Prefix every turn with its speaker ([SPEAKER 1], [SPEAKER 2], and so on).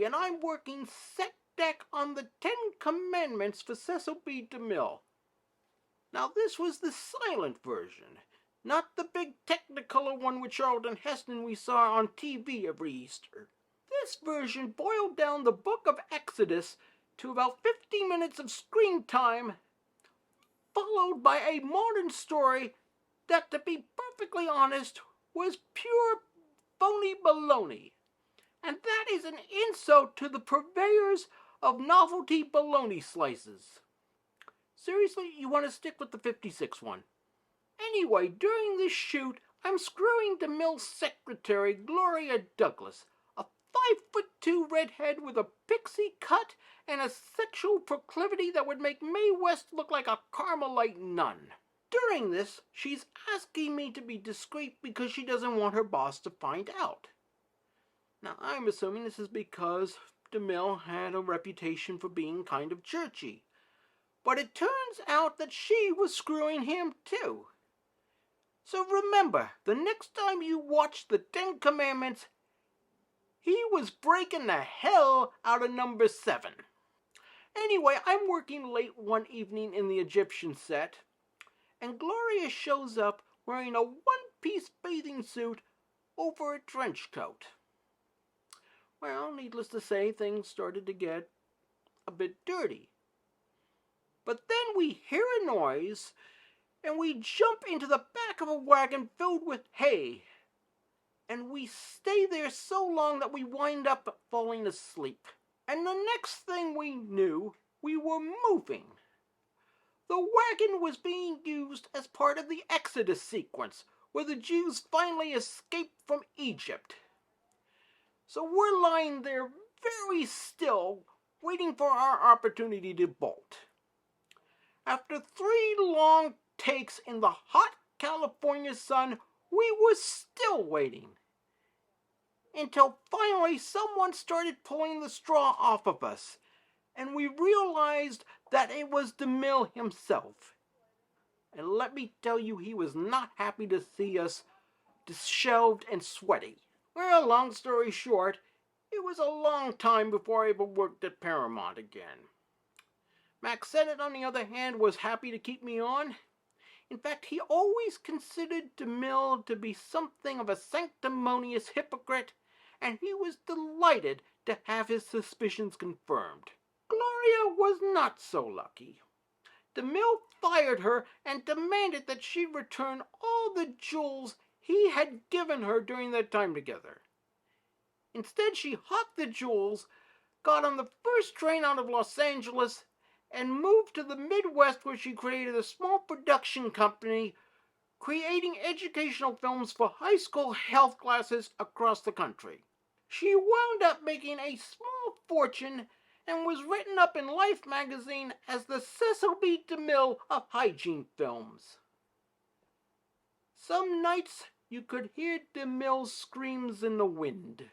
[SPEAKER 1] Larry, and I'm working set deck on the 10 Commandments for Cecil B. DeMille. Now this was the silent version, not the big Technicolor one with Charlton Heston we saw on TV every Easter. This version boiled down the book of Exodus to about 50 minutes of screen time, followed by a modern story that, to be perfectly honest, was pure phony baloney. And that is an insult to the purveyors of novelty baloney slices. Seriously, you want to stick with the 56 one? Anyway, during this shoot, I'm screwing DeMille's secretary, Gloria Douglas, a 5'2" redhead with a pixie cut and a sexual proclivity that would make Mae West look like a Carmelite nun. During this, she's asking me to be discreet because she doesn't want her boss to find out. Now, I'm assuming this is because DeMille had a reputation for being kind of churchy. But it turns out that she was screwing him too. So remember, the next time you watch the 10 Commandments, he was breaking the hell out of number 7. Anyway, I'm working late one evening in the Egyptian set, and Gloria shows up wearing a one-piece bathing suit over a trench coat. Well, needless to say, things started to get a bit dirty. But then we hear a noise, and we jump into the back of a wagon filled with hay. And we stay there so long that we wind up falling asleep. And the next thing we knew, we were moving. The wagon was being used as part of the Exodus sequence, where the Jews finally escaped from Egypt. So we're lying there very still, waiting for our opportunity to bolt. After 3 long takes in the hot California sun, we were still waiting. Until finally someone started pulling the straw off of us, and we realized that it was DeMille himself. And let me tell you, he was not happy to see us disheveled and sweaty. Well, long story short, it was a long time before I ever worked at Paramount again. Max Sennett, on the other hand, was happy to keep me on. In fact, he always considered DeMille to be something of a sanctimonious hypocrite, and he was delighted to have his suspicions confirmed. Gloria was not so lucky. DeMille fired her and demanded that she return all the jewels he had given her during their time together. Instead, she hawked the jewels, got on the first train out of Los Angeles, and moved to the Midwest, where she created a small production company creating educational films for high school health classes across the country. She wound up making a small fortune and was written up in Life magazine as the Cecil B. DeMille of hygiene films. Some nights you could hear DeMille's screams in the wind.